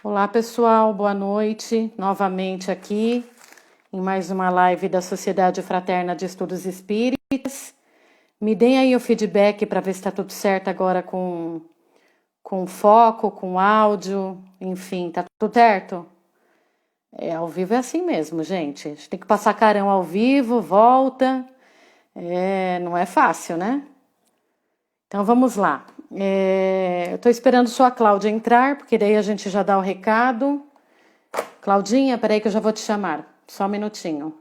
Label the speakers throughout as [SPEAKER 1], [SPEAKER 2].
[SPEAKER 1] Olá pessoal, boa noite, novamente aqui em mais uma live da Sociedade Fraterna de Estudos Espíritas. Me deem aí o feedback para ver se está tudo certo agora com foco, com áudio, enfim, tá tudo certo? Ao vivo é assim mesmo, gente. A gente tem que passar carão ao vivo, volta, não é fácil, né? Então vamos lá. Eu estou esperando só a Cláudia entrar, porque daí a gente já dá o recado. Claudinha, peraí que eu já vou te chamar. Só um minutinho.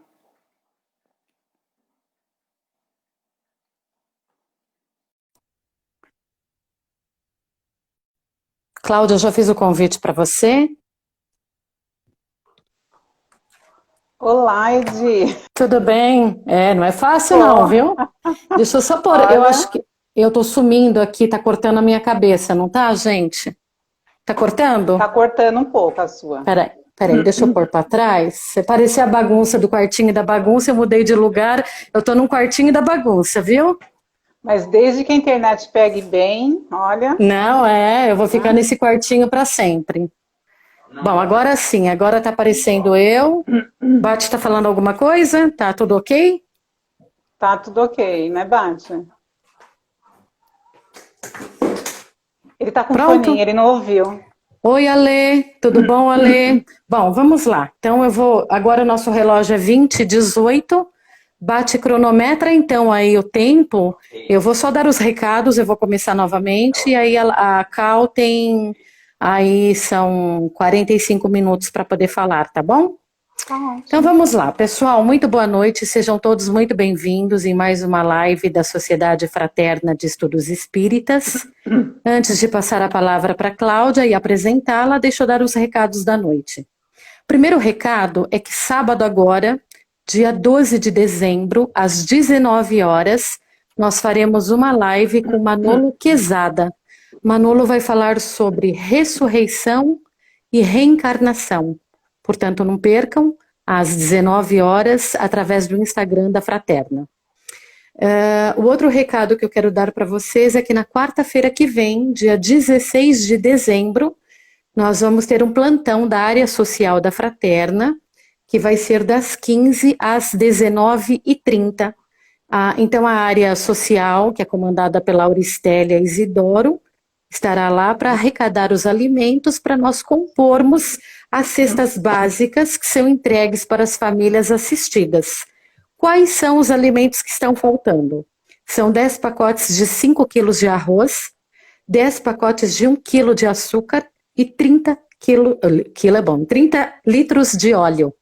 [SPEAKER 1] Cláudia, eu já fiz o convite para você.
[SPEAKER 2] Olá, Edi.
[SPEAKER 1] Tudo bem? Não é fácil não,
[SPEAKER 2] Tô.
[SPEAKER 1] viu? Deixa eu só pôr, eu acho
[SPEAKER 2] Olha,
[SPEAKER 1] que eu tô sumindo aqui, tá cortando a minha cabeça, não tá, gente? Tá cortando?
[SPEAKER 2] tá cortando um pouco a sua.
[SPEAKER 1] Peraí, deixa eu pôr para trás. Você parecia a bagunça do quartinho da bagunça, eu mudei de lugar, eu tô num quartinho da bagunça, viu?
[SPEAKER 2] Mas desde que a internet pegue bem, olha,
[SPEAKER 1] Não, eu vou ficar
[SPEAKER 2] né?
[SPEAKER 1] nesse quartinho para sempre. Bom, agora sim, agora tá aparecendo eu. Bate tá falando alguma coisa? Tá tudo ok?
[SPEAKER 2] Tá tudo ok, né, Bate? Ele tá com foninho,
[SPEAKER 1] Pronto?
[SPEAKER 2] ele não ouviu.
[SPEAKER 1] Oi, Alê, tudo bom, Alê? Bom, vamos lá. Então eu vou. Agora o nosso relógio é 20:18. Bate cronometra então aí o tempo. Eu vou só dar os recados, eu vou começar novamente. E aí a Cal tem. Aí são 45 minutos para poder falar, tá bom?
[SPEAKER 2] Tá
[SPEAKER 1] Então
[SPEAKER 2] ótimo.
[SPEAKER 1] vamos lá, pessoal, muito boa noite, sejam todos muito bem-vindos em mais uma live da Sociedade Fraterna de Estudos Espíritas. Antes de passar a palavra para a Cláudia e apresentá-la, deixa eu dar os recados da noite. Primeiro recado é que sábado agora, dia 12 de dezembro, às 19 horas, nós faremos uma live com Manolo Quezada. Manolo vai falar sobre ressurreição e reencarnação. Portanto, não percam, às 19 horas, através do Instagram da Fraterna. O outro recado que eu quero dar para vocês é que na quarta-feira que vem, dia 16 de dezembro, nós vamos ter um plantão da área social da Fraterna, que vai ser das 15 às 19h30. Então, a área social, que é comandada pela Auristélia Isidoro, estará lá para arrecadar os alimentos para nós compormos as cestas básicas que são entregues para as famílias assistidas. Quais são os alimentos que estão faltando? São 10 pacotes de 5 quilos de arroz, 10 pacotes de 1 quilo de açúcar e 30 litros de óleo.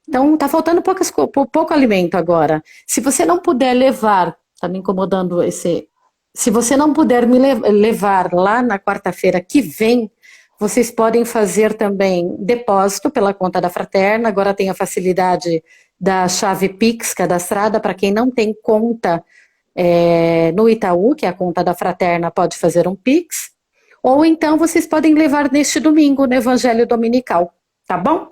[SPEAKER 1] Então, está faltando pouco alimento agora. Se você não puder levar, está me incomodando esse. Se você não puder me levar lá na quarta-feira que vem, vocês podem fazer também depósito pela conta da Fraterna. Agora tem a facilidade da chave Pix cadastrada para quem não tem conta no Itaú, que é a conta da Fraterna, pode fazer um Pix. Ou então vocês podem levar neste domingo no Evangelho Dominical, tá bom?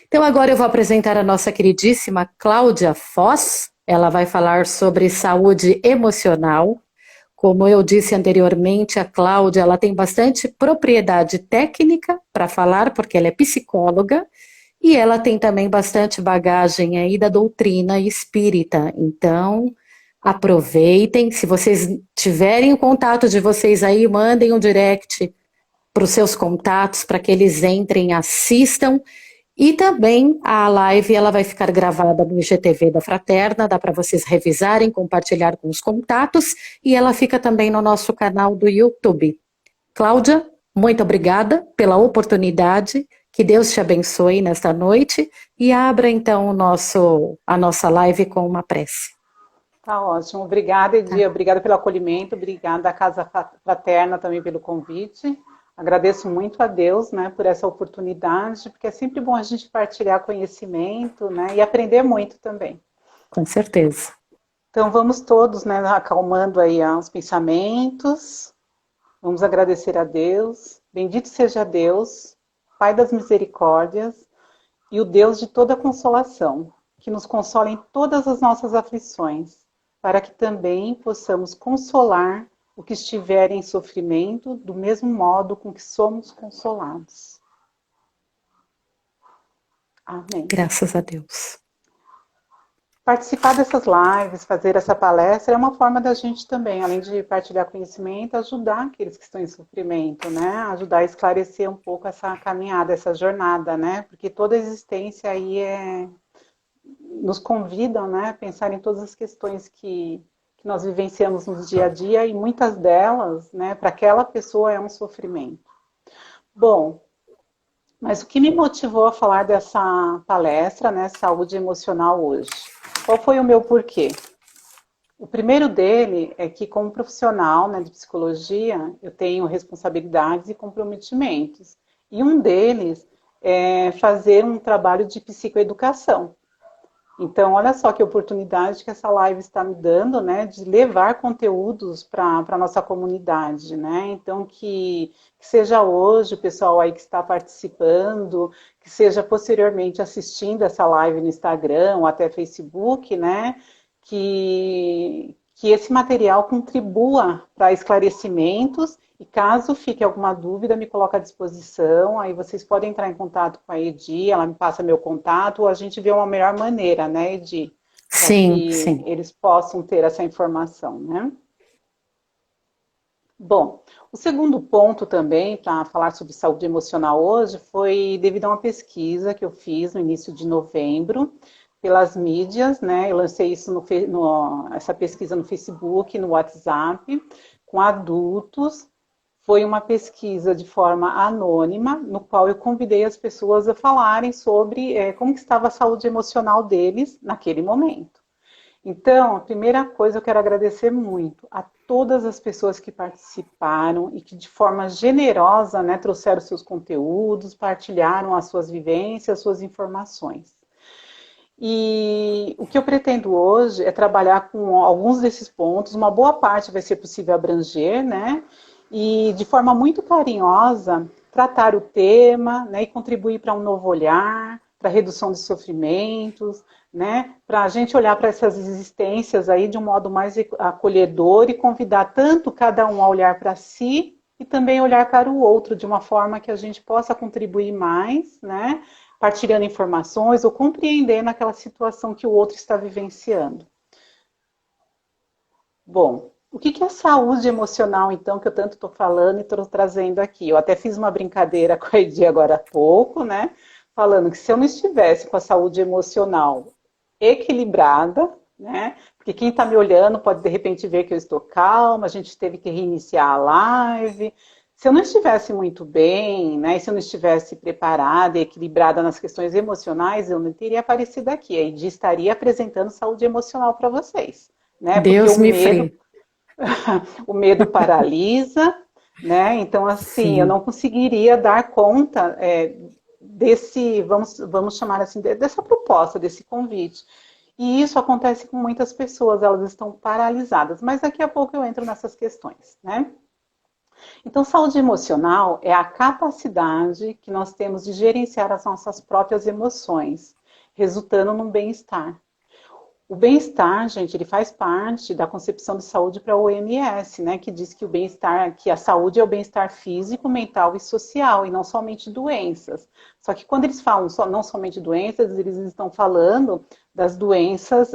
[SPEAKER 1] Então agora eu vou apresentar a nossa queridíssima Cláudia Foz. Ela vai falar sobre saúde emocional. Como eu disse anteriormente, a Cláudia ela tem bastante propriedade técnica para falar, porque ela é psicóloga, e ela tem também bastante bagagem aí da doutrina espírita. Então, aproveitem. Se vocês tiverem o contato de vocês aí, mandem um direct para os seus contatos, para que eles entrem, assistam. E também a live ela vai ficar gravada no IGTV da Fraterna, dá para vocês revisarem, compartilhar com os contatos, e ela fica também no nosso canal do YouTube. Cláudia, muito obrigada pela oportunidade, que Deus te abençoe nesta noite, e abra então a nossa live com uma prece.
[SPEAKER 2] Tá ótimo. Obrigada, Edi.
[SPEAKER 1] Tá?
[SPEAKER 2] Obrigada pelo acolhimento. Obrigada à Casa Fraterna também pelo convite. Agradeço muito a Deus, né, por essa oportunidade, porque é sempre bom a gente partilhar conhecimento, né, e aprender muito também.
[SPEAKER 1] Com certeza.
[SPEAKER 2] Então vamos todos, né, acalmando aí os pensamentos. Vamos agradecer a Deus. Bendito seja Deus, Pai das misericórdias e o Deus de toda consolação, que nos consola em todas as nossas aflições, para que também possamos consolar o que estiver em sofrimento, do mesmo modo com que somos consolados. Amém.
[SPEAKER 1] Graças a Deus.
[SPEAKER 2] Participar dessas lives, fazer essa palestra é uma forma da gente também, além de partilhar conhecimento, ajudar aqueles que estão em sofrimento, né? Ajudar a esclarecer um pouco essa caminhada, essa jornada, né? Porque toda a existência aí nos convidam, né, a pensar em todas as questões que nós vivenciamos no dia a dia e muitas delas, né, para aquela pessoa é um sofrimento. Bom, mas o que me motivou a falar dessa palestra, né, saúde emocional hoje? Qual foi o meu porquê? O primeiro dele é que, como profissional, né, de psicologia, eu tenho responsabilidades e comprometimentos. E um deles é fazer um trabalho de psicoeducação. Então, olha só que oportunidade que essa live está me dando, né, de levar conteúdos para a nossa comunidade, né? Então, que seja hoje o pessoal aí que está participando, que seja posteriormente assistindo essa live no Instagram ou até Facebook, né? Que esse material contribua para esclarecimentos e caso fique alguma dúvida, me coloca à disposição, aí vocês podem entrar em contato com a Edi, ela me passa meu contato, ou a gente vê uma melhor maneira, né, Edi, para
[SPEAKER 1] Sim,
[SPEAKER 2] que
[SPEAKER 1] sim.
[SPEAKER 2] eles possam ter essa informação, né? Bom, o segundo ponto também para falar sobre saúde emocional hoje foi devido a uma pesquisa que eu fiz no início de novembro pelas mídias, né? Eu lancei isso essa pesquisa no Facebook, no WhatsApp, com adultos. Foi uma pesquisa de forma anônima, no qual eu convidei as pessoas a falarem sobre como que estava a saúde emocional deles naquele momento. Então, a primeira coisa, eu quero agradecer muito a todas as pessoas que participaram e que de forma generosa, né, trouxeram seus conteúdos, partilharam as suas vivências, as suas informações. E o que eu pretendo hoje é trabalhar com alguns desses pontos, uma boa parte vai ser possível abranger, né? E de forma muito carinhosa, tratar o tema, né, e contribuir para um novo olhar, para a redução de sofrimentos, né, para a gente olhar para essas existências aí de um modo mais acolhedor e convidar tanto cada um a olhar para si e também olhar para o outro de uma forma que a gente possa contribuir mais, né, partilhando informações ou compreendendo aquela situação que o outro está vivenciando. Bom, o que é saúde emocional, então, que eu tanto estou falando e estou trazendo aqui? Eu até fiz uma brincadeira com a Edi agora há pouco, né? Falando que se eu não estivesse com a saúde emocional equilibrada, né? Porque quem está me olhando pode de repente ver que eu estou calma, a gente teve que reiniciar a live. Se eu não estivesse muito bem, né? Se eu não estivesse preparada e equilibrada nas questões emocionais, eu não teria aparecido aqui. A Edi estaria apresentando saúde emocional para vocês, né? Porque
[SPEAKER 1] Deus me livre.
[SPEAKER 2] o medo paralisa, né? Então, assim, eu
[SPEAKER 1] Sim.
[SPEAKER 2] não conseguiria dar conta desse, vamos chamar assim, dessa proposta, desse convite. E isso acontece com muitas pessoas, elas estão paralisadas. Mas daqui a pouco eu entro nessas questões, né? Então, saúde emocional é a capacidade que nós temos de gerenciar as nossas próprias emoções, resultando num bem-estar. O bem-estar, gente, ele faz parte da concepção de saúde para a OMS, né, que diz que o bem-estar, que a saúde é o bem-estar físico, mental e social, e não somente doenças. Só que quando eles falam não somente doenças, eles estão falando das doenças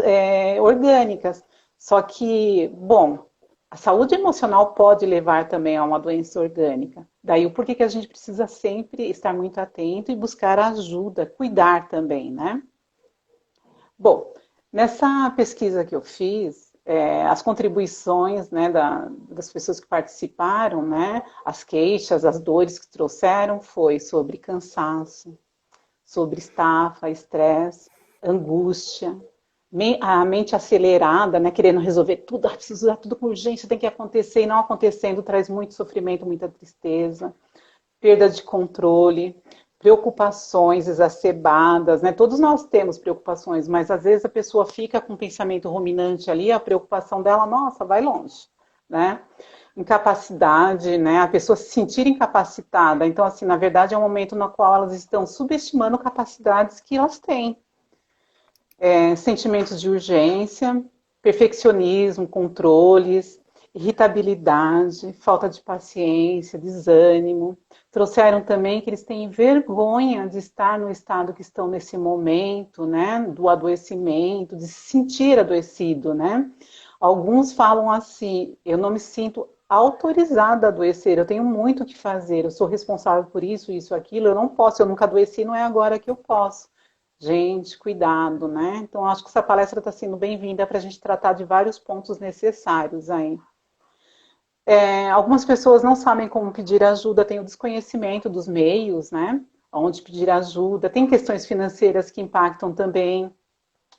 [SPEAKER 2] orgânicas. Só que, bom, a saúde emocional pode levar também a uma doença orgânica. Daí o porquê que a gente precisa sempre estar muito atento e buscar ajuda, cuidar também, né? Bom, nessa pesquisa que eu fiz, as contribuições, né, das pessoas que participaram, né, as queixas, as dores que trouxeram foi sobre cansaço, sobre estafa, estresse, angústia, a mente acelerada, né, querendo resolver tudo, preciso dar tudo com urgência, tem que acontecer, e não acontecendo traz muito sofrimento, muita tristeza, perda de controle, preocupações exacerbadas, né? Todos nós temos preocupações, mas às vezes a pessoa fica com um pensamento ruminante ali, a preocupação dela, nossa, vai longe, né? Incapacidade, né? A pessoa se sentir incapacitada. Então, assim, na verdade é um momento no qual elas estão subestimando capacidades que elas têm. Sentimentos de urgência, perfeccionismo, controles, irritabilidade, falta de paciência, desânimo. Trouxeram também que eles têm vergonha de estar no estado que estão nesse momento, né, do adoecimento, de se sentir adoecido, né? Alguns falam assim: eu não me sinto autorizada a adoecer, eu tenho muito o que fazer, eu sou responsável por isso, isso, aquilo, eu não posso, eu nunca adoeci, não é agora que eu posso. Gente, cuidado, né? Então, acho que essa palestra está sendo bem-vinda para a gente tratar de vários pontos necessários aí. Algumas pessoas não sabem como pedir ajuda, tem o desconhecimento dos meios, né? Onde pedir ajuda, tem questões financeiras que impactam também.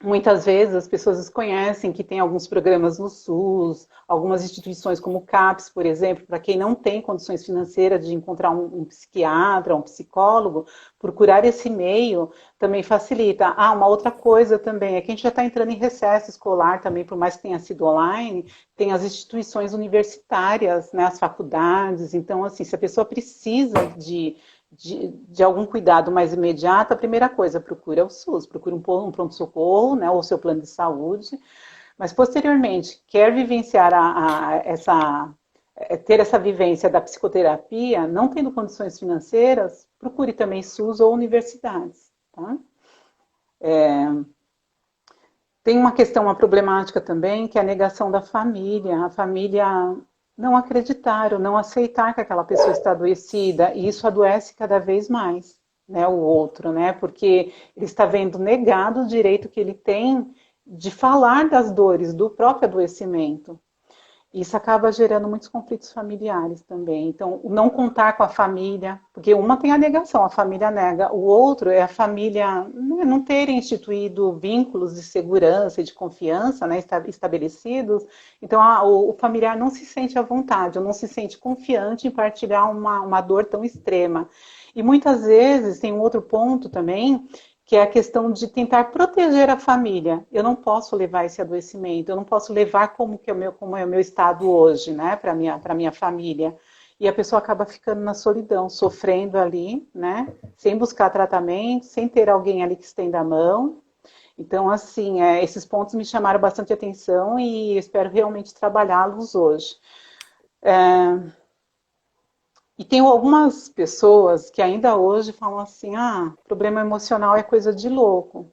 [SPEAKER 2] Muitas vezes as pessoas desconhecem que tem alguns programas no SUS, algumas instituições como o CAPS, por exemplo, para quem não tem condições financeiras de encontrar um psiquiatra, um psicólogo, procurar esse meio também facilita. Uma outra coisa também é que a gente já está entrando em recesso escolar também, por mais que tenha sido online, tem as instituições universitárias, né, as faculdades. Então, assim, se a pessoa precisa de algum cuidado mais imediato, a primeira coisa, procura o SUS, procura um pronto-socorro, né, ou o seu plano de saúde, mas posteriormente, quer vivenciar ter essa vivência da psicoterapia, não tendo condições financeiras, procure também SUS ou universidades, tá? Tem uma questão, uma problemática também, que é a negação da família. A família não acreditar ou não aceitar que aquela pessoa está adoecida, e isso adoece cada vez mais, né, o outro, né, porque ele está vendo negado o direito que ele tem de falar das dores do próprio adoecimento. Isso acaba gerando muitos conflitos familiares também. Então, o não contar com a família, porque uma tem a negação, a família nega, o outro é a família não ter instituído vínculos de segurança e de confiança, né, estabelecidos. Então, o familiar não se sente à vontade, ou não se sente confiante em partilhar uma dor tão extrema. E muitas vezes tem um outro ponto também, que é a questão de tentar proteger a família. Eu não posso levar esse adoecimento, eu não posso levar como é o meu estado hoje, né, para minha família. E a pessoa acaba ficando na solidão, sofrendo ali, né, sem buscar tratamento, sem ter alguém ali que estenda a mão. Então, assim, esses pontos me chamaram bastante atenção e espero realmente trabalhá-los hoje. E tem algumas pessoas que ainda hoje falam assim: problema emocional é coisa de louco.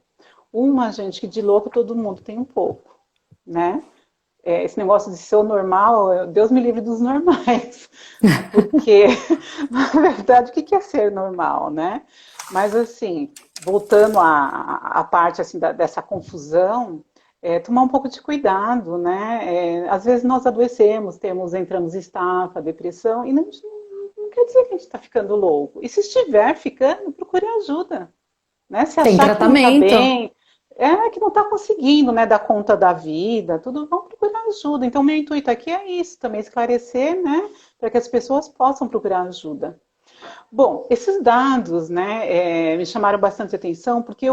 [SPEAKER 2] Gente, que de louco todo mundo tem um pouco, né? Esse negócio de ser o normal, Deus me livre dos normais. Porque, na verdade, o que é ser normal, né? Mas, assim, voltando à parte assim, dessa confusão, tomar um pouco de cuidado, né? Às vezes nós adoecemos, entramos em estafa, depressão, e não quer dizer que a gente está ficando louco. E se estiver ficando, procure ajuda. Né? Se
[SPEAKER 1] Tem
[SPEAKER 2] achar que não está
[SPEAKER 1] tratamento.
[SPEAKER 2] bem, que não está conseguindo, né, dar conta da vida, tudo, vamos procurar ajuda. Então, meu intuito aqui é isso, também esclarecer, né, para que as pessoas possam procurar ajuda. Bom, esses dados, né, me chamaram bastante atenção, porque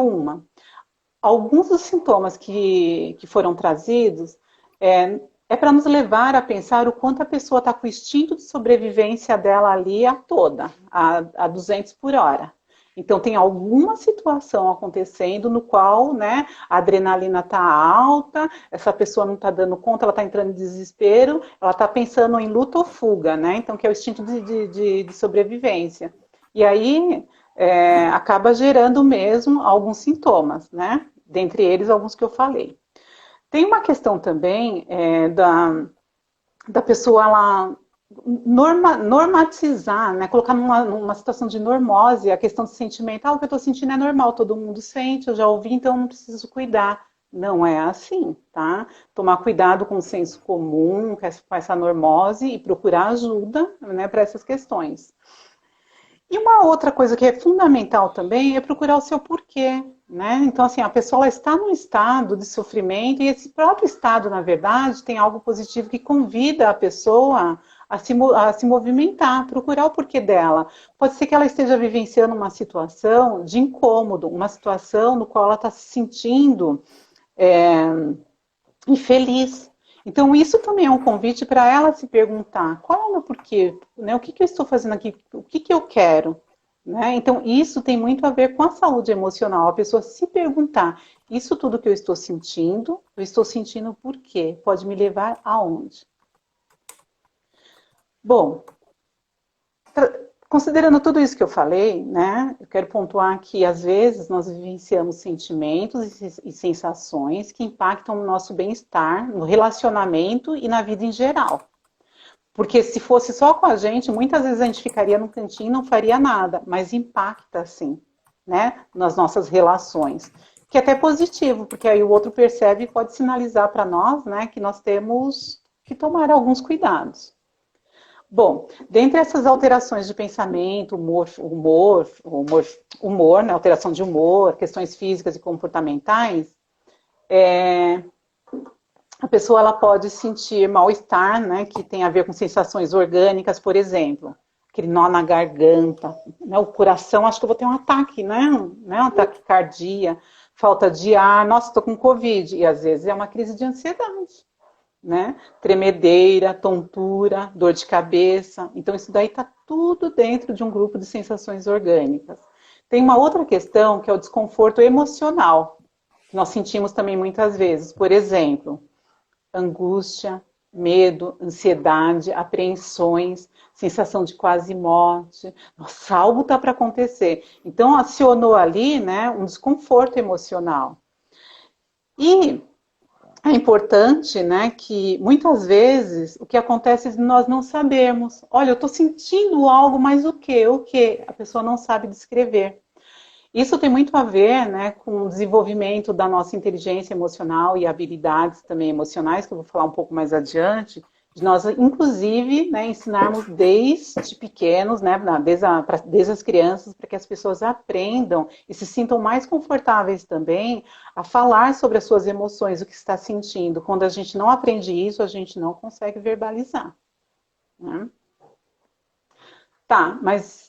[SPEAKER 2] alguns dos sintomas que foram trazidos é para nos levar a pensar o quanto a pessoa está com o instinto de sobrevivência dela ali a 200 por hora. Então, tem alguma situação acontecendo no qual, né, a adrenalina está alta, essa pessoa não está dando conta, ela está entrando em desespero, ela está pensando em luta ou fuga, né? Então, que é o instinto de sobrevivência. E aí, acaba gerando mesmo alguns sintomas, né? Dentre eles, alguns que eu falei. Tem uma questão também da pessoa ela normatizar, né? Colocar numa situação de normose a questão de sentimento. O que eu estou sentindo é normal, todo mundo sente, eu já ouvi, então eu não preciso cuidar. Não é assim, tá? Tomar cuidado com o senso comum, com essa normose e procurar ajuda, né, para essas questões. E uma outra coisa que é fundamental também é procurar o seu porquê, né? Então, assim, a pessoa ela está num estado de sofrimento e esse próprio estado, na verdade, tem algo positivo que convida a pessoa a se movimentar, procurar o porquê dela. Pode ser que ela esteja vivenciando uma situação de incômodo, uma situação no qual ela está se sentindo infeliz. Então, isso também é um convite para ela se perguntar: qual é o meu porquê? Né? O que eu estou fazendo aqui? O que eu quero? Né? Então, isso tem muito a ver com a saúde emocional. A pessoa se perguntar: isso tudo que eu estou sentindo por quê? Pode me levar aonde? Bom, considerando tudo isso que eu falei, né, eu quero pontuar que às vezes nós vivenciamos sentimentos e sensações que impactam no nosso bem-estar, no relacionamento e na vida em geral. Porque se fosse só com a gente, muitas vezes a gente ficaria no cantinho e não faria nada, mas impacta sim, né, nas nossas relações. Que é até positivo, porque aí o outro percebe e pode sinalizar para nós, né, que nós temos que tomar alguns cuidados. Bom, dentre essas alterações de pensamento, humor, né, alteração de humor, questões físicas e comportamentais, a pessoa ela pode sentir mal-estar, né, que tem a ver com sensações orgânicas, por exemplo, aquele nó na garganta, né, o coração, acho que eu vou ter um ataque, né, um ataque cardíaco, falta de ar, nossa, estou com Covid, e às vezes é uma crise de ansiedade, né, tremedeira, tontura, dor de cabeça, então isso daí está tudo dentro de um grupo de sensações orgânicas. Tem uma outra questão que é o desconforto emocional, que nós sentimos também muitas vezes, por exemplo, angústia, medo, ansiedade, apreensões, sensação de quase morte. Nossa, algo está para acontecer. Então, acionou ali, né, um desconforto emocional. E é importante, né, que muitas vezes o que acontece é nós não sabemos. Olha, eu estou sentindo algo, mas o quê? O quê? A pessoa não sabe descrever. Isso tem muito a ver, né, com o desenvolvimento da nossa inteligência emocional e habilidades também emocionais, que eu vou falar um pouco mais adiante, de nós, inclusive, né, ensinarmos desde pequenos, né, desde as crianças, para que as pessoas aprendam e se sintam mais confortáveis também a falar sobre as suas emoções, o que está sentindo. Quando a gente não aprende isso, a gente não consegue verbalizar. Né? Tá, mas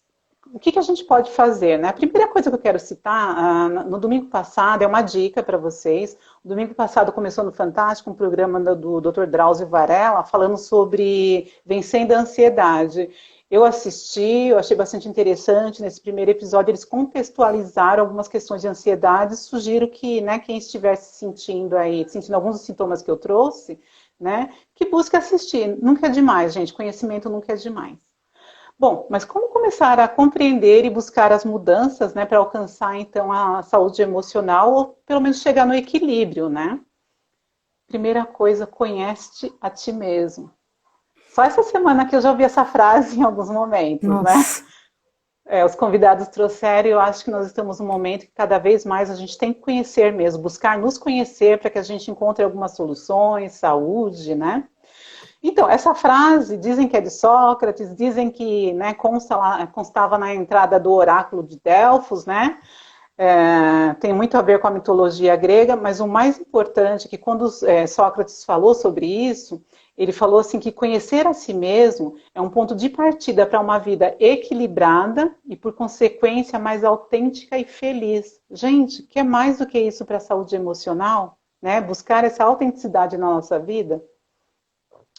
[SPEAKER 2] o que a gente pode fazer, né? A primeira coisa que eu quero citar, no domingo passado, é uma dica para vocês. No domingo passado começou no Fantástico um programa do Dr. Drauzio Varela falando sobre vencendo a ansiedade. Eu assisti, eu achei bastante interessante. Nesse primeiro episódio, eles contextualizaram algumas questões de ansiedade. Sugiro que, né, quem estiver sentindo alguns dos sintomas que eu trouxe, né, que busque assistir. Nunca é demais, gente. Conhecimento nunca é demais. Bom, mas como começar a compreender e buscar as mudanças, né, para alcançar, então, a saúde emocional, ou pelo menos chegar no equilíbrio, né? Primeira coisa, conhece a ti mesmo. Só essa semana que eu já ouvi essa frase em alguns momentos,
[SPEAKER 1] Nossa.
[SPEAKER 2] né? Os convidados trouxeram, e eu acho que nós estamos num momento que cada vez mais a gente tem que conhecer mesmo, buscar nos conhecer para que a gente encontre algumas soluções, saúde, né? Então, essa frase, dizem que é de Sócrates, dizem que, né, constava na entrada do oráculo de Delfos, né? Tem muito a ver com a mitologia grega, mas o mais importante é que quando Sócrates falou sobre isso, ele falou assim que conhecer a si mesmo é um ponto de partida para uma vida equilibrada e, por consequência, mais autêntica e feliz. Gente, que é mais do que isso para a saúde emocional? Né? Buscar essa autenticidade na nossa vida?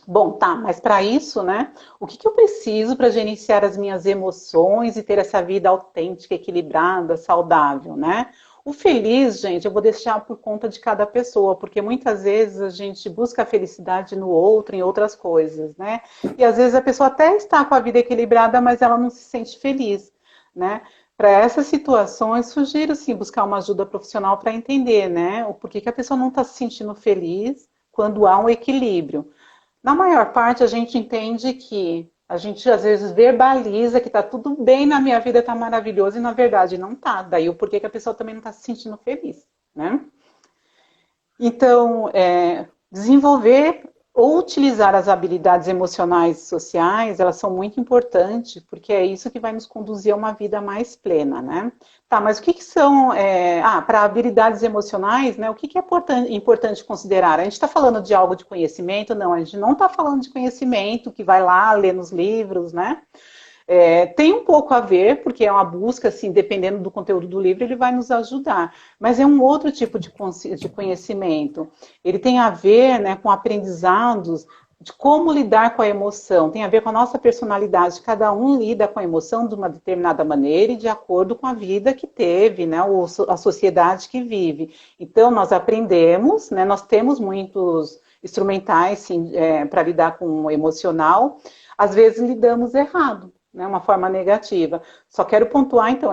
[SPEAKER 2] Bom, tá, mas para isso, né, o que eu preciso para gerenciar as minhas emoções e ter essa vida autêntica, equilibrada, saudável, né? O feliz, gente, eu vou deixar por conta de cada pessoa, porque muitas vezes a gente busca a felicidade no outro, em outras coisas, né? E às vezes a pessoa até está com a vida equilibrada, mas ela não se sente feliz, né? Para essas situações, sugiro, sim, buscar uma ajuda profissional para entender, né, o porquê que a pessoa não está se sentindo feliz quando há um equilíbrio. Na maior parte, a gente entende que a gente às vezes verbaliza que está tudo bem na minha vida, está maravilhoso, e na verdade não está. Daí o porquê que a pessoa também não está se sentindo feliz, né? Então, desenvolver ou utilizar as habilidades emocionais e sociais, elas são muito importantes, porque é isso que vai nos conduzir a uma vida mais plena, né? Tá, mas o que são, para habilidades emocionais, né, o que é importante considerar? A gente está falando de algo de conhecimento? Não, a gente não está falando de conhecimento, que vai lá ler nos livros, né? Tem um pouco a ver, porque é uma busca, assim, dependendo do conteúdo do livro, ele vai nos ajudar. Mas é um outro tipo de conhecimento. Ele tem a ver, né, com aprendizados de como lidar com a emoção. Tem a ver com a nossa personalidade. Cada um lida com a emoção de uma determinada maneira e de acordo com a vida que teve, né, ou a sociedade que vive. Então, nós aprendemos, né, nós temos muitos instrumentais para lidar com o emocional. às vezes lidamos errado, né, uma forma negativa. Só quero pontuar, então,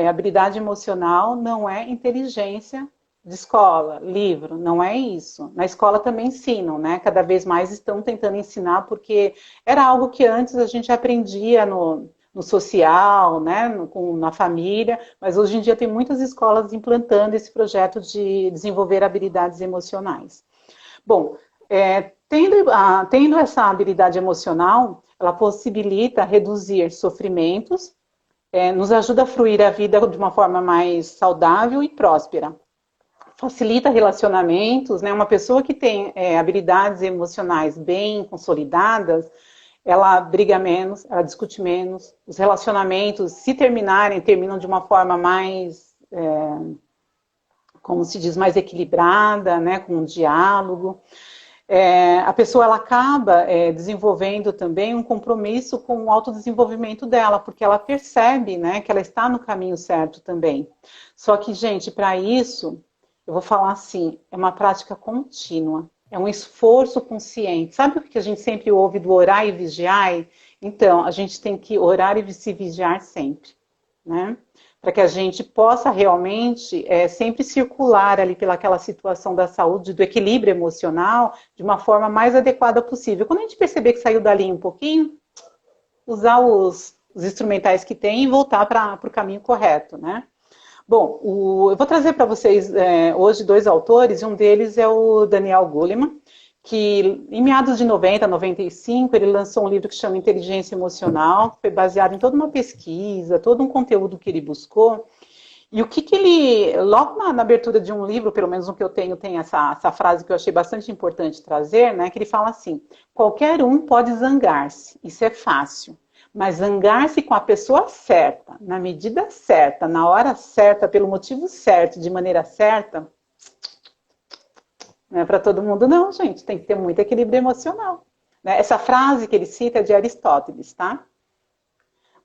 [SPEAKER 2] habilidade emocional não é inteligência de escola, livro, não é isso. Na escola também ensinam, né? Cada vez mais estão tentando ensinar, porque era algo que antes a gente aprendia no social, né? Na família, mas hoje em dia tem muitas escolas implantando esse projeto de desenvolver habilidades emocionais. Bom, tendo essa habilidade emocional, ela possibilita reduzir sofrimentos, nos ajuda a fruir a vida de uma forma mais saudável e próspera. Facilita relacionamentos, né? Uma pessoa que tem habilidades emocionais bem consolidadas, ela briga menos, ela discute menos, os relacionamentos, se terminarem, terminam de uma forma mais, como se diz, mais equilibrada, né? Com um diálogo. A pessoa ela acaba desenvolvendo também um compromisso com o autodesenvolvimento dela, porque ela percebe, né, que ela está no caminho certo também. Só que, gente, para isso, eu vou falar assim, é uma prática contínua, é um esforço consciente. Sabe o que a gente sempre ouve do orar e vigiar? Então, a gente tem que orar e se vigiar sempre, né? Para que a gente possa realmente sempre circular ali pelaquela situação da saúde, do equilíbrio emocional, de uma forma mais adequada possível. Quando a gente perceber que saiu dali um pouquinho, usar os instrumentais que tem e voltar para o caminho correto, né? Bom, eu vou trazer para vocês hoje 2 autores, e um deles é o Daniel Goleman, que em meados de 90, 95, ele lançou um livro que chama Inteligência Emocional, que foi baseado em toda uma pesquisa, todo um conteúdo que ele buscou. E o que ele, logo na abertura de um livro, pelo menos no que eu tenho, tem essa frase que eu achei bastante importante trazer, né, que ele fala assim, qualquer um pode zangar-se, isso é fácil. Mas zangar-se com a pessoa certa, na medida certa, na hora certa, pelo motivo certo, de maneira certa, não é para todo mundo não, gente. Tem que ter muito equilíbrio emocional. Essa frase que ele cita é de Aristóteles, tá?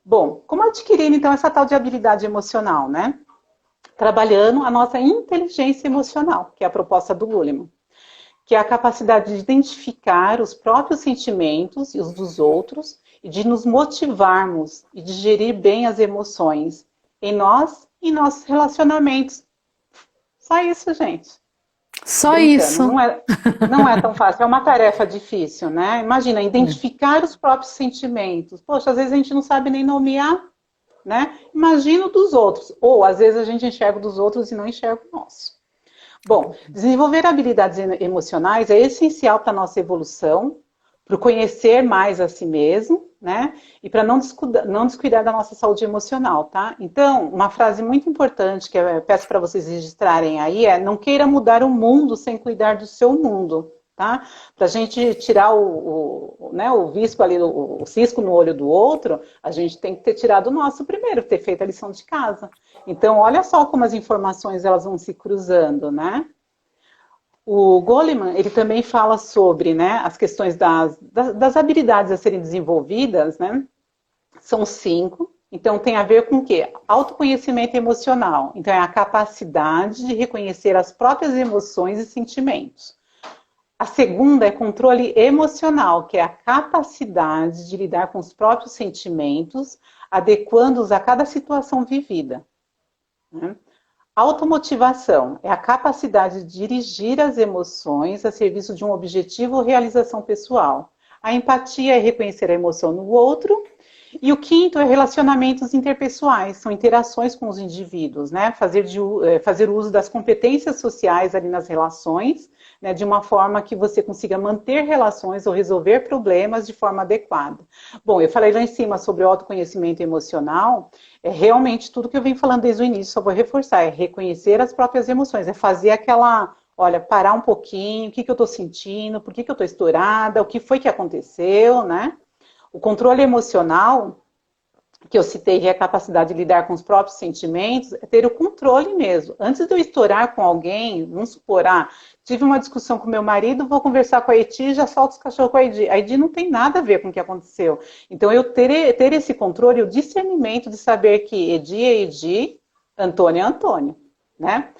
[SPEAKER 2] Bom, como adquirir, então, essa tal de habilidade emocional, né? Trabalhando a nossa inteligência emocional, que é a proposta do Goleman, que é a capacidade de identificar os próprios sentimentos e os dos outros, e de nos motivarmos e de gerir bem as emoções em nós e em nossos relacionamentos. Só isso, gente.
[SPEAKER 1] Só
[SPEAKER 2] Brincando,
[SPEAKER 1] isso.
[SPEAKER 2] não é tão fácil, é uma tarefa difícil, né? Imagina, identificar os próprios sentimentos. Poxa, às vezes a gente não sabe nem nomear, né? Imagina o dos outros. Ou, às vezes, a gente enxerga o dos outros e não enxerga o nosso. Bom, desenvolver habilidades emocionais é essencial para a nossa evolução, para conhecer mais a si mesmo, né? E para não descuidar da nossa saúde emocional, tá? Então, uma frase muito importante que eu peço para vocês registrarem aí é: não queira mudar o mundo sem cuidar do seu mundo, tá? Para a gente tirar o visco ali, o cisco no olho do outro, a gente tem que ter tirado o nosso primeiro, ter feito a lição de casa. Então, olha só como as informações elas vão se cruzando, né? O Goleman, ele também fala sobre, né, as questões das habilidades a serem desenvolvidas, né? São 5. Então, tem a ver com o quê? Autoconhecimento emocional. Então, é a capacidade de reconhecer as próprias emoções e sentimentos. A segunda é controle emocional, que é a capacidade de lidar com os próprios sentimentos, adequando-os a cada situação vivida, né? Automotivação é a capacidade de dirigir as emoções a serviço de um objetivo ou realização pessoal. A empatia é reconhecer a emoção no outro. E o quinto é relacionamentos interpessoais, são interações com os indivíduos, né? Fazer uso das competências sociais ali nas relações, né? De uma forma que você consiga manter relações ou resolver problemas de forma adequada. Bom, eu falei lá em cima sobre o autoconhecimento emocional, é realmente tudo que eu venho falando desde o início, só vou reforçar, é reconhecer as próprias emoções, é fazer aquela, olha, parar um pouquinho, o que eu estou sentindo, por que eu estou estourada, o que foi que aconteceu, né? O controle emocional, que eu citei, que é a capacidade de lidar com os próprios sentimentos, é ter o controle mesmo. Antes de eu estourar com alguém, vamos supor, tive uma discussão com meu marido, vou conversar com a Eti e já solto os cachorros com a Edi. A Edi não tem nada a ver com o que aconteceu. Então, eu ter esse controle, o discernimento de saber que Edi é Edi, Antônio é Antônio, né?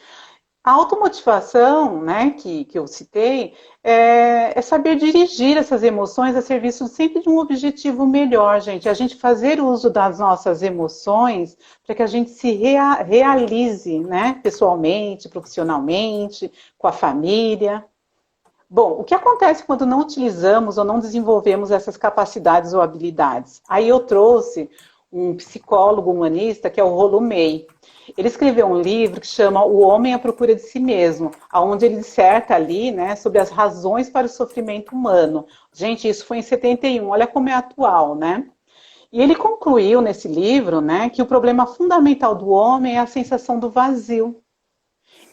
[SPEAKER 2] A automotivação, né, que eu citei, é saber dirigir essas emoções a serviço sempre de um objetivo melhor, gente. A gente fazer uso das nossas emoções para que a gente se realize, né, pessoalmente, profissionalmente, com a família. Bom, o que acontece quando não utilizamos ou não desenvolvemos essas capacidades ou habilidades? Aí eu trouxe um psicólogo humanista que é o Rollo May. Ele escreveu um livro que chama O Homem à Procura de Si Mesmo, onde ele disserta ali, né, sobre as razões para o sofrimento humano. Gente, isso foi em 71, olha como é atual, né? E ele concluiu nesse livro, né, que o problema fundamental do homem é a sensação do vazio.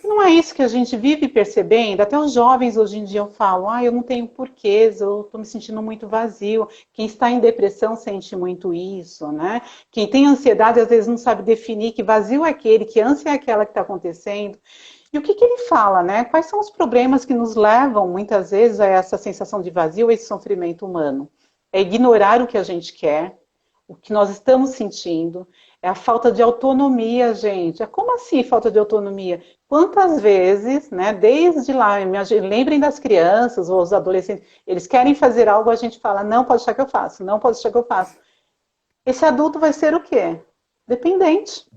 [SPEAKER 2] Não é isso que a gente vive percebendo? Até os jovens hoje em dia falam, eu não tenho porquês, eu estou me sentindo muito vazio. Quem está em depressão sente muito isso, né? Quem tem ansiedade às vezes não sabe definir que vazio é aquele, que ânsia é aquela que está acontecendo. E o que ele fala, né? Quais são os problemas que nos levam, muitas vezes, a essa sensação de vazio, a esse sofrimento humano? É ignorar o que a gente quer, o que nós estamos sentindo, é a falta de autonomia, gente. Como assim falta de autonomia? Quantas vezes, né, desde lá, lembrem das crianças ou os adolescentes, eles querem fazer algo, a gente fala, não, pode deixar que eu faço, não, pode deixar que eu faço. Esse adulto vai ser o quê? Dependente.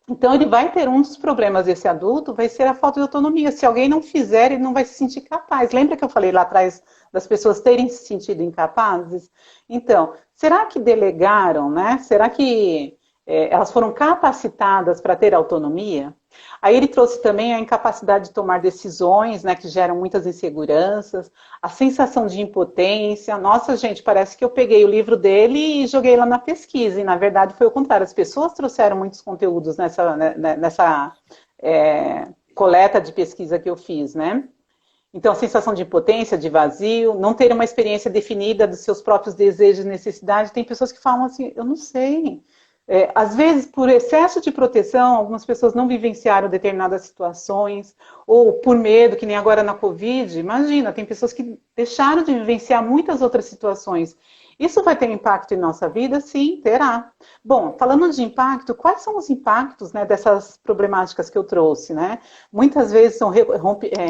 [SPEAKER 2] Então ele vai ter um dos problemas desse adulto, vai ser a falta de autonomia. Se alguém não fizer, ele não vai se sentir capaz. Lembra que eu falei lá atrás das pessoas terem se sentido incapazes? Então, será que delegaram, né? Será que elas foram capacitadas para ter autonomia? Aí ele trouxe também a incapacidade de tomar decisões, né, que geram muitas inseguranças, a sensação de impotência. Nossa, gente, parece que eu peguei o livro dele e joguei lá na pesquisa, e na verdade foi o contrário. As pessoas trouxeram muitos conteúdos nessa coleta de pesquisa que eu fiz, né? Então, a sensação de impotência, de vazio, não ter uma experiência definida dos seus próprios desejos e necessidades. Tem pessoas que falam assim, eu não sei. Às vezes, por excesso de proteção, algumas pessoas não vivenciaram determinadas situações, ou por medo, que nem agora na Covid. Imagina, tem pessoas que deixaram de vivenciar muitas outras situações. Isso vai ter impacto em nossa vida? Sim, terá. Bom, falando de impacto, quais são os impactos, né, dessas problemáticas que eu trouxe, né? Muitas vezes são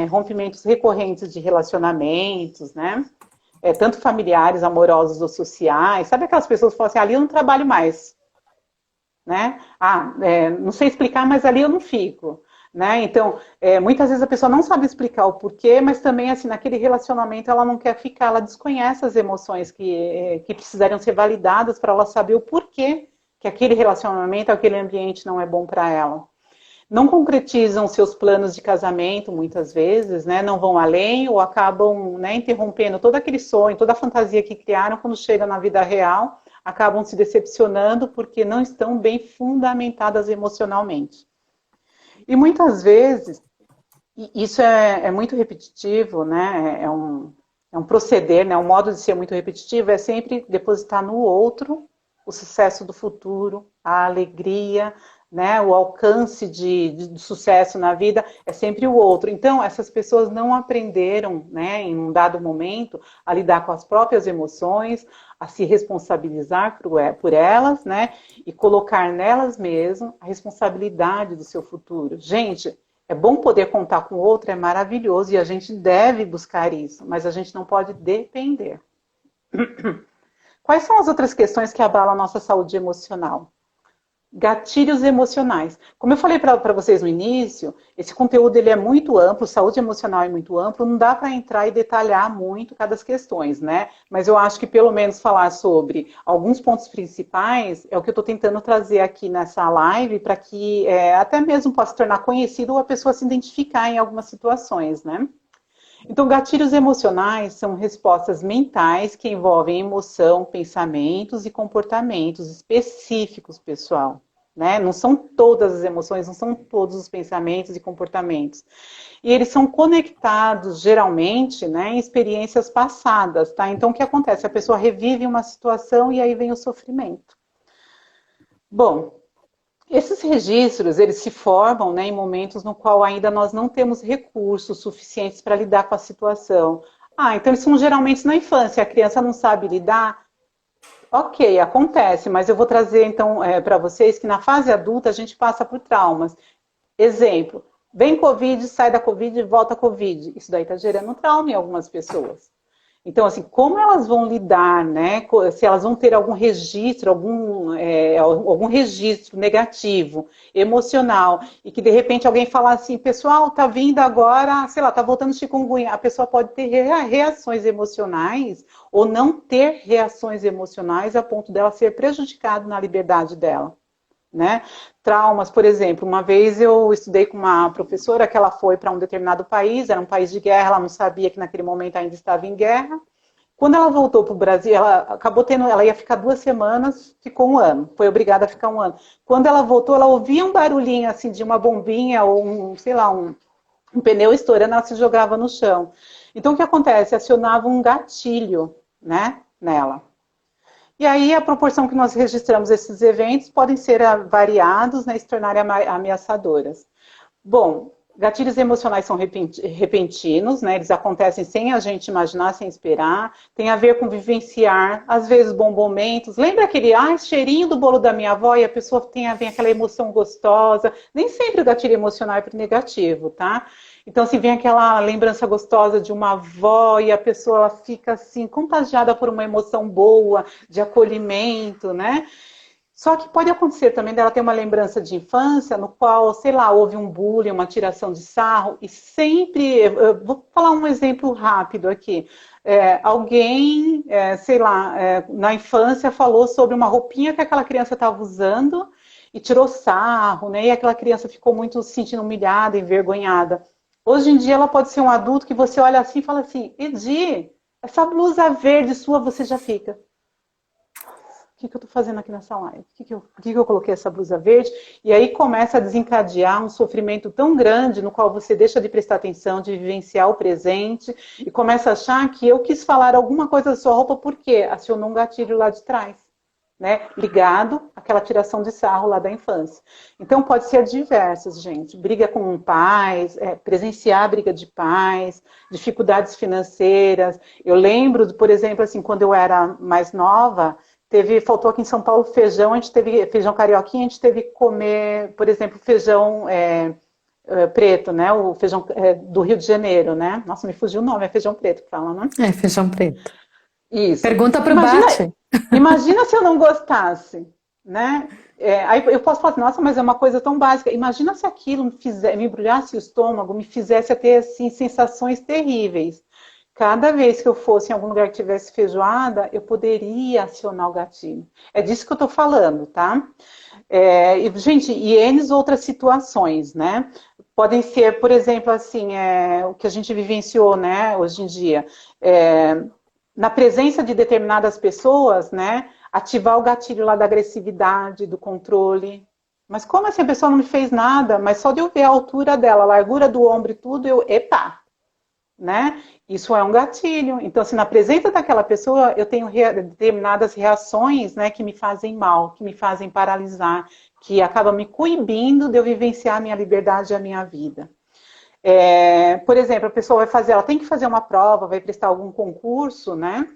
[SPEAKER 2] rompimentos recorrentes de relacionamentos, né? Tanto familiares, amorosos ou sociais. Sabe aquelas pessoas que falam assim, ali eu não trabalho mais, né? Não sei explicar, mas ali eu não fico. Né? Então, muitas vezes a pessoa não sabe explicar o porquê, mas também, assim, naquele relacionamento ela não quer ficar, ela desconhece as emoções que precisariam ser validadas para ela saber o porquê que aquele relacionamento, aquele ambiente não é bom para ela. Não concretizam seus planos de casamento, muitas vezes, né? Não vão além ou acabam, né, interrompendo todo aquele sonho, toda a fantasia que criaram quando chega na vida real, acabam se decepcionando porque não estão bem fundamentadas emocionalmente. E muitas vezes, isso é muito repetitivo, né? É um proceder, né? Um modo de ser muito repetitivo é sempre depositar no outro o sucesso do futuro, a alegria, né? O alcance de sucesso na vida é sempre o outro. Então, essas pessoas não aprenderam, né, em um dado momento, a lidar com as próprias emoções, a se responsabilizar por elas, né? E colocar nelas mesmas a responsabilidade do seu futuro. Gente, é bom poder contar com o outro, é maravilhoso, e a gente deve buscar isso, mas a gente não pode depender. Quais são as outras questões que abalam a nossa saúde emocional? Gatilhos emocionais. Como eu falei para vocês no início, esse conteúdo ele é muito amplo, saúde emocional é muito amplo, não dá para entrar e detalhar muito cada das questões, né? Mas eu acho que pelo menos falar sobre alguns pontos principais é o que eu estou tentando trazer aqui nessa live para que até mesmo possa se tornar conhecido ou a pessoa se identificar em algumas situações, né? Então, gatilhos emocionais são respostas mentais que envolvem emoção, pensamentos e comportamentos específicos, pessoal. Né? Não são todas as emoções, não são todos os pensamentos e comportamentos. E eles são conectados, geralmente, né, em experiências passadas. Tá? Então, o que acontece? A pessoa revive uma situação e aí vem o sofrimento. Bom, esses registros, eles se formam, né, em momentos no qual ainda nós não temos recursos suficientes para lidar com a situação. Então eles são geralmente na infância, a criança não sabe lidar. Ok, acontece, mas eu vou trazer então para vocês que na fase adulta a gente passa por traumas. Exemplo, Vem Covid, sai da Covid, volta Covid. Isso daí está gerando trauma em algumas pessoas. Então, assim, como elas vão lidar, né? Se elas vão ter algum registro, algum registro negativo, emocional, e que de repente alguém falar assim, pessoal, tá vindo agora, sei lá, tá voltando chikungunya, a pessoa pode ter reações emocionais ou não ter reações emocionais a ponto dela ser prejudicada na liberdade dela. Né? Traumas, por exemplo, uma vez eu estudei com uma professora que ela foi para um determinado país, era um país de guerra, ela não sabia que naquele momento ainda estava em guerra. Quando ela voltou para o Brasil, ela acabou ela ia ficar 2 semanas, ficou 1 ano, foi obrigada a ficar 1 ano. Quando ela voltou, ela ouvia um barulhinho assim de uma bombinha ou sei lá, um pneu estourando, ela se jogava no chão. Então o que acontece? Acionava um gatilho, né, nela. E aí a proporção que nós registramos esses eventos podem ser variados, né, e se tornarem ameaçadoras. Bom, gatilhos emocionais são repentinos, né, eles acontecem sem a gente imaginar, sem esperar, tem a ver com vivenciar, às vezes bons momentos. Lembra aquele cheirinho do bolo da minha avó e a pessoa vem aquela emoção gostosa? Nem sempre o gatilho emocional é pro negativo, tá? Então, assim, vem aquela lembrança gostosa de uma avó e a pessoa ela fica, assim, contagiada por uma emoção boa, de acolhimento, né? Só que pode acontecer também dela ter uma lembrança de infância no qual, sei lá, houve um bullying, uma tiração de sarro e sempre... Eu vou falar um exemplo rápido aqui. Alguém, sei lá, na infância falou sobre uma roupinha que aquela criança estava usando e tirou sarro, né? E aquela criança ficou muito se sentindo humilhada, envergonhada. Hoje em dia ela pode ser um adulto que você olha assim e fala assim, Edi, essa blusa verde sua você já fica. O que eu estou fazendo aqui nessa live? Por que eu coloquei essa blusa verde? E aí começa a desencadear um sofrimento tão grande no qual você deixa de prestar atenção, de vivenciar o presente e começa a achar que eu quis falar alguma coisa da sua roupa porque acionou um gatilho lá de trás. Né, ligado àquela tiração de sarro lá da infância. Então pode ser diversas, gente. Briga com pais, presenciar briga de pais, dificuldades financeiras. Eu lembro, por exemplo, assim, quando eu era mais nova, faltou aqui em São Paulo feijão, a gente teve feijão carioquinha, a gente teve que comer, por exemplo, feijão preto, né? O feijão do Rio de Janeiro, né? Nossa, me fugiu o nome, é feijão preto que fala, né?
[SPEAKER 1] É, feijão preto.
[SPEAKER 2] Isso.
[SPEAKER 1] Pergunta pro Bate.
[SPEAKER 2] Imagina se eu não gostasse, né? Aí eu posso falar assim, nossa, mas é uma coisa tão básica. Imagina se aquilo me embrulhasse o estômago, me fizesse ter assim, sensações terríveis. Cada vez que eu fosse em algum lugar que tivesse feijoada, eu poderia acionar o gatilho. É disso que eu estou falando, tá? Gente, e N outras situações, né? Podem ser, por exemplo, assim, o que a gente vivenciou, né, hoje em dia. Na presença de determinadas pessoas, né, ativar o gatilho lá da agressividade, do controle. Mas como assim a pessoa não me fez nada, mas só de eu ver a altura dela, a largura do ombro e tudo, epa, né? Isso é um gatilho. Então, se na presença daquela pessoa eu tenho determinadas reações, né, que me fazem mal, que me fazem paralisar, que acabam me coibindo de eu vivenciar a minha liberdade e a minha vida. Por exemplo, a pessoa vai fazer, ela tem que fazer uma prova, vai prestar algum concurso, né?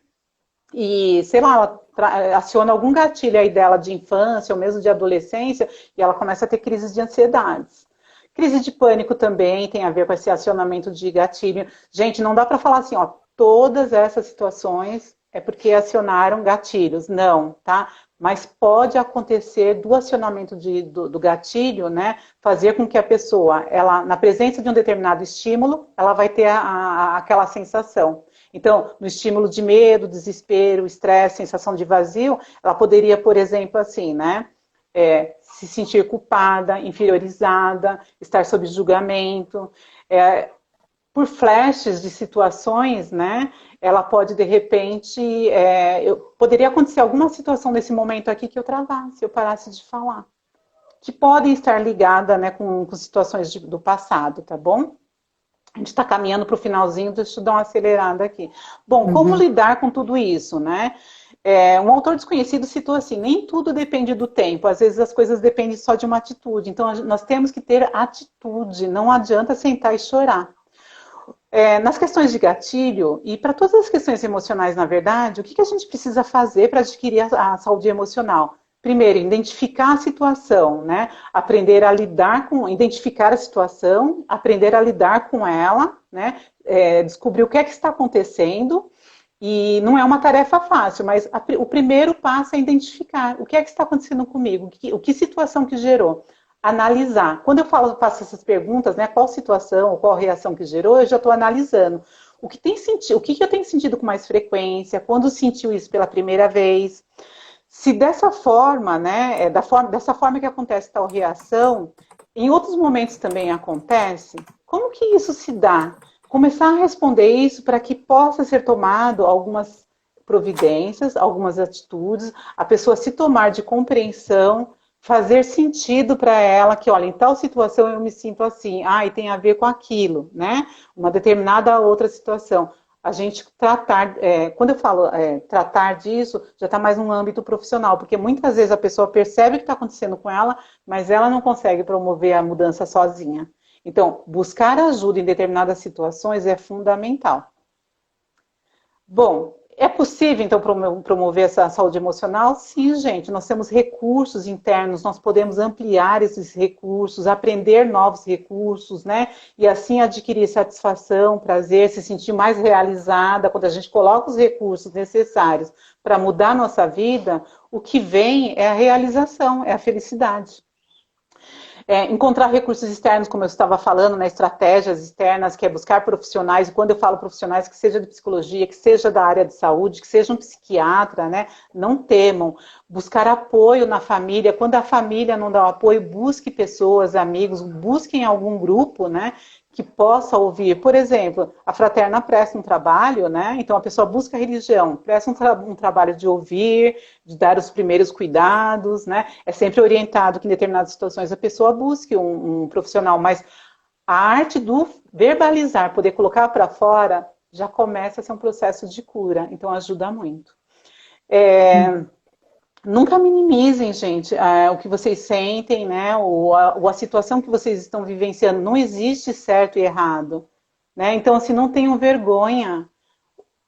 [SPEAKER 2] E, sei lá, ela aciona algum gatilho aí dela de infância ou mesmo de adolescência e ela começa a ter crises de ansiedades. Crise de pânico também tem a ver com esse acionamento de gatilho. Gente, não dá para falar assim, ó, todas essas situações é porque acionaram gatilhos. Não, tá? Mas pode acontecer do acionamento do gatilho, né, fazer com que a pessoa, ela, na presença de um determinado estímulo, ela vai ter aquela sensação. Então, no estímulo de medo, desespero, estresse, sensação de vazio, ela poderia, por exemplo, assim, né, se sentir culpada, inferiorizada, estar sob julgamento, por flashes de situações, né? Ela pode, de repente, poderia acontecer alguma situação nesse momento aqui que eu travasse, eu parasse de falar. Que podem estar ligadas, né, com situações do passado, tá bom? A gente está caminhando para o finalzinho, deixa eu dar uma acelerada aqui. Bom, como lidar com tudo isso, né? Um autor desconhecido citou assim, nem tudo depende do tempo, às vezes as coisas dependem só de uma atitude. Então, nós temos que ter atitude, não adianta sentar e chorar. Nas questões de gatilho, e para todas as questões emocionais, na verdade, o que a gente precisa fazer para adquirir a saúde emocional? primeiro, identificar a situação, né? Aprender a lidar com, identificar a situação, aprender a lidar com ela, né? Descobrir o que é que está acontecendo. E não é uma tarefa fácil, mas o primeiro passo é identificar o que é que está acontecendo comigo, que situação que gerou. Analisar. Quando eu faço essas perguntas, né, qual situação ou qual reação que gerou, eu já estou analisando. O que eu tenho sentido com mais frequência, quando sentiu isso pela primeira vez. Se dessa forma, né, dessa forma que acontece tal reação, em outros momentos também acontece, como que isso se dá? Começar a responder isso para que possa ser tomado algumas providências, algumas atitudes, a pessoa se tomar de compreensão, fazer sentido para ela que, olha, em tal situação eu me sinto assim, e tem a ver com aquilo, né? Uma determinada outra situação. A gente tratar, quando eu falo tratar disso, já está mais no âmbito profissional, porque muitas vezes a pessoa percebe o que está acontecendo com ela, mas ela não consegue promover a mudança sozinha. Então, buscar ajuda em determinadas situações é fundamental. Bom, é possível, então, promover essa saúde emocional? Sim, gente, nós temos recursos internos, nós podemos ampliar esses recursos, aprender novos recursos, né? E assim adquirir satisfação, prazer, se sentir mais realizada. Quando a gente coloca os recursos necessários para mudar a nossa vida, o que vem é a realização, é a felicidade. Encontrar recursos externos, como eu estava falando, né, estratégias externas, que é buscar profissionais, e quando eu falo profissionais, que seja de psicologia, que seja da área de saúde, que seja um psiquiatra, né, não temam. Buscar apoio na família, quando a família não dá o apoio, busque pessoas, amigos, busquem algum grupo, né, que possa ouvir. Por exemplo, a Fraterna presta um trabalho, né? Então a pessoa busca a religião, presta um trabalho de ouvir, de dar os primeiros cuidados, né? É sempre orientado que em determinadas situações a pessoa busque um profissional, mas a arte do verbalizar, poder colocar para fora, já começa a ser um processo de cura, então ajuda muito. Nunca minimizem, gente, o que vocês sentem, né? Ou a situação que vocês estão vivenciando. Não existe certo e errado, né? Então, assim, não tenham vergonha,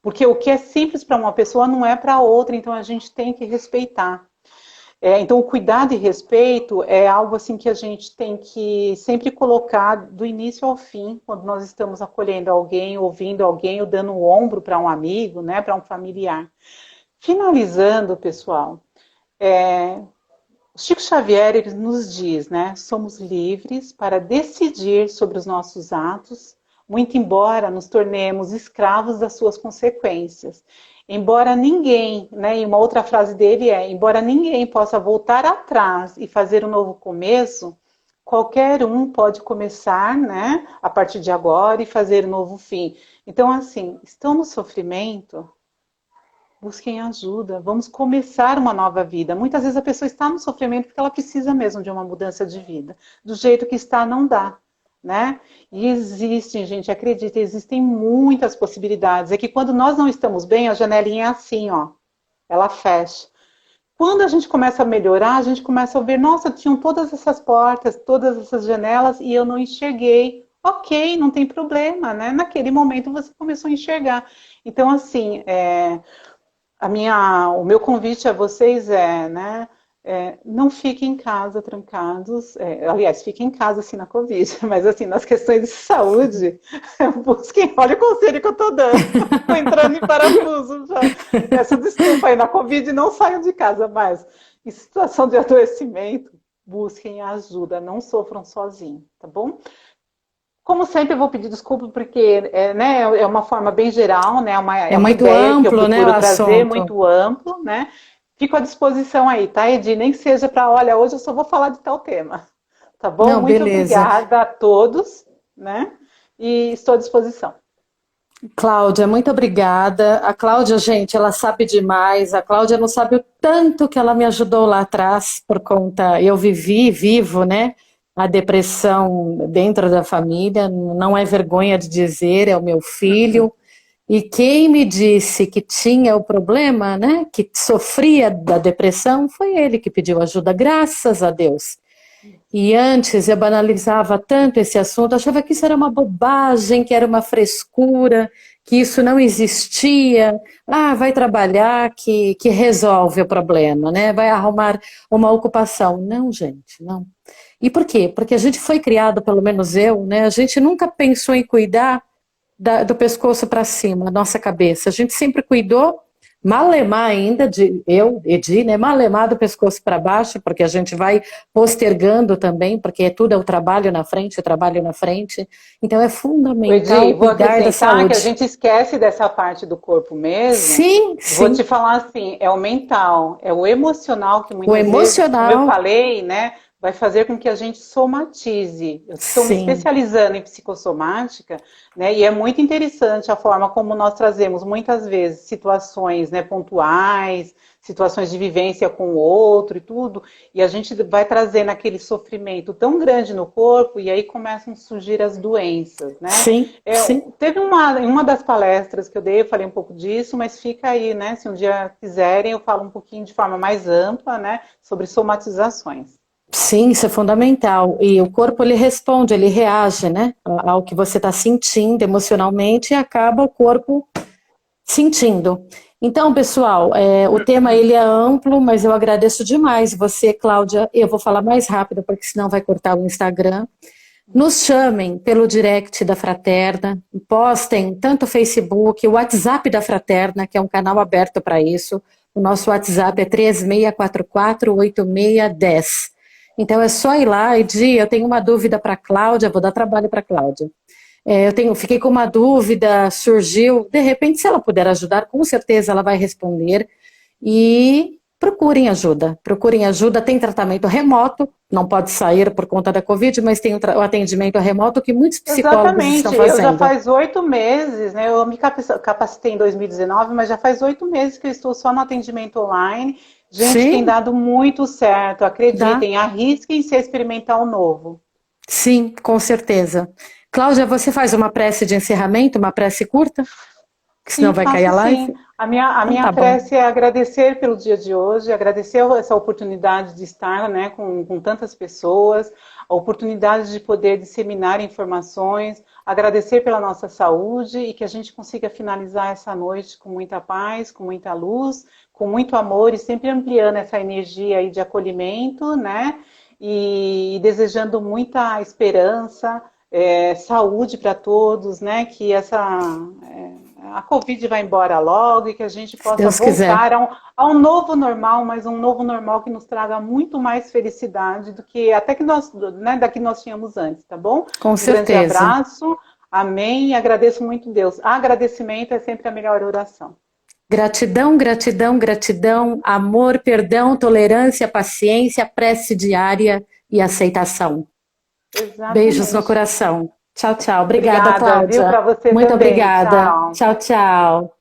[SPEAKER 2] porque o que é simples para uma pessoa não é para outra, então a gente tem que respeitar. Então, o cuidado e respeito é algo assim que a gente tem que sempre colocar do início ao fim, quando nós estamos acolhendo alguém, ouvindo alguém, ou dando o ombro para um amigo, né? Para um familiar. Finalizando, pessoal. Chico Xavier ele nos diz, né? Somos livres para decidir sobre os nossos atos, muito embora nos tornemos escravos das suas consequências. Embora ninguém, né? E uma outra frase dele embora ninguém possa voltar atrás e fazer um novo começo, qualquer um pode começar, né? A partir de agora e fazer um novo fim. Então, assim, estão no sofrimento? Busquem ajuda, vamos começar uma nova vida. Muitas vezes a pessoa está no sofrimento porque ela precisa mesmo de uma mudança de vida. Do jeito que está, não dá, né? E existem, gente, acredita, existem muitas possibilidades. É que quando nós não estamos bem, a janelinha é assim, ó, ela fecha. Quando a gente começa a melhorar, a gente começa a ver, nossa, tinham todas essas portas, todas essas janelas e eu não enxerguei. Ok, não tem problema, né? Naquele momento você começou a enxergar. Então, assim, o meu convite a vocês né, não fiquem em casa trancados, aliás, fiquem em casa assim na Covid, mas assim, nas questões de saúde, busquem, olha o conselho que eu estou dando, estou entrando em parafuso já, peço desculpa aí, na Covid não saiam de casa mais, em situação de adoecimento, busquem ajuda, não sofram sozinhos, tá bom? Como sempre, eu vou pedir desculpa porque né, é uma forma bem geral, né, é uma
[SPEAKER 1] muito
[SPEAKER 2] ideia
[SPEAKER 1] amplo,
[SPEAKER 2] que eu procuro
[SPEAKER 1] né,
[SPEAKER 2] trazer,
[SPEAKER 1] assunto.
[SPEAKER 2] muito amplo, né? Fico à disposição aí, tá, Edi? Nem que seja para, olha, hoje eu só vou falar de tal tema, tá bom?
[SPEAKER 1] Não,
[SPEAKER 2] Muito
[SPEAKER 1] beleza.
[SPEAKER 2] obrigada a todos, né? E estou à disposição.
[SPEAKER 1] Cláudia, muito obrigada. A Cláudia, gente, ela sabe demais. A Cláudia não sabe o tanto que ela me ajudou lá atrás por conta. Eu vivo, né? A depressão dentro da família. Não é vergonha de dizer, é o meu filho. E quem me disse que tinha o problema, né? Que sofria da depressão, foi ele que pediu ajuda, graças a Deus. E antes eu banalizava tanto esse assunto, achava que isso era uma bobagem, que era uma frescura, que isso não existia. Ah, vai trabalhar que resolve o problema, né? Vai arrumar uma ocupação. Não, gente, não. E por quê? Porque a gente foi criado, pelo menos eu, né? A gente nunca pensou em cuidar do pescoço para cima, a nossa cabeça. A gente sempre cuidou, malemar ainda, Edi, né? Malemar do pescoço para baixo, porque a gente vai postergando também, porque tudo é o trabalho na frente, o trabalho na frente. Então é
[SPEAKER 2] Edi,
[SPEAKER 1] fundamental
[SPEAKER 2] vou
[SPEAKER 1] cuidar da
[SPEAKER 2] acrescentar que a
[SPEAKER 1] saúde.
[SPEAKER 2] gente esquece dessa parte do corpo mesmo.
[SPEAKER 1] Sim,
[SPEAKER 2] Vou te
[SPEAKER 1] sim.
[SPEAKER 2] falar assim, é o mental, é o emocional que
[SPEAKER 1] O
[SPEAKER 2] muitas vezes, como eu
[SPEAKER 1] emocional,
[SPEAKER 2] falei, né, vai fazer com que a gente somatize. Eu estou me
[SPEAKER 1] sim.
[SPEAKER 2] especializando em psicossomática, né, e é muito interessante a forma como nós trazemos muitas vezes situações, né, pontuais, situações de vivência com o outro e tudo, e a gente vai trazendo aquele sofrimento tão grande no corpo e aí começam a surgir as doenças, né?
[SPEAKER 1] Sim, sim.
[SPEAKER 2] Teve em uma das palestras que eu dei, eu falei um pouco disso, mas fica aí, né? Se um dia quiserem, eu falo um pouquinho de forma mais ampla, né? Sobre somatizações.
[SPEAKER 1] Sim, isso é fundamental. E o corpo ele responde, ele reage, né, ao que você está sentindo emocionalmente e acaba o corpo sentindo. Então, pessoal, o tema ele é amplo, mas eu agradeço demais você, Cláudia. Eu vou falar mais rápido, porque senão vai cortar o Instagram. Nos chamem pelo direct da Fraterna, postem tanto o Facebook, o WhatsApp da Fraterna, que é um canal aberto para isso. O nosso WhatsApp é 36448610. Então é só ir lá e dizer, eu tenho uma dúvida para a Cláudia, vou dar trabalho para a Cláudia. Fiquei com uma dúvida, surgiu, de repente, se ela puder ajudar, com certeza ela vai responder. E procurem ajuda, tem tratamento remoto, não pode sair por conta da Covid, mas tem o atendimento remoto que muitos psicólogos estão
[SPEAKER 2] Exatamente, eu já
[SPEAKER 1] fazendo.
[SPEAKER 2] faz 8 meses, né? Eu me capacitei em 2019, mas já faz 8 meses que eu estou só no atendimento online. Gente, tem
[SPEAKER 1] Sim,
[SPEAKER 2] dado muito certo,
[SPEAKER 1] dá.
[SPEAKER 2] acreditem, arrisquem se experimentar o novo.
[SPEAKER 1] Sim, com certeza. Cláudia, você faz uma prece de encerramento, uma prece curta? Que senão
[SPEAKER 2] Sim,
[SPEAKER 1] vai cair
[SPEAKER 2] faço
[SPEAKER 1] a
[SPEAKER 2] sim.
[SPEAKER 1] live?
[SPEAKER 2] A
[SPEAKER 1] Então
[SPEAKER 2] minha
[SPEAKER 1] tá bom.
[SPEAKER 2] prece é agradecer pelo dia de hoje, agradecer essa oportunidade de estar, né, com tantas pessoas, a oportunidade de poder disseminar informações, agradecer pela nossa saúde e que a gente consiga finalizar essa noite com muita paz, com muita luz, com muito amor e sempre ampliando essa energia aí de acolhimento, né? E desejando muita esperança, saúde para todos, né? Que a Covid vai embora logo e que a gente
[SPEAKER 1] Se
[SPEAKER 2] possa
[SPEAKER 1] Deus quiser.
[SPEAKER 2] voltar a um novo normal, mas um novo normal que nos traga muito mais felicidade do que até que nós, né, da que nós tínhamos antes, tá bom?
[SPEAKER 1] Com
[SPEAKER 2] Um grande
[SPEAKER 1] certeza.
[SPEAKER 2] abraço, amém, e agradeço muito Deus. Agradecimento é sempre a melhor oração.
[SPEAKER 1] Gratidão, gratidão, gratidão, amor, perdão, tolerância, paciência, prece diária e aceitação. Beijos no
[SPEAKER 2] Exatamente.
[SPEAKER 1] coração. Tchau, tchau. Obrigada,
[SPEAKER 2] Obrigada, viu?
[SPEAKER 1] Cláudia.
[SPEAKER 2] Para você
[SPEAKER 1] Muito
[SPEAKER 2] também.
[SPEAKER 1] obrigada.
[SPEAKER 2] Tchau.
[SPEAKER 1] Tchau, tchau.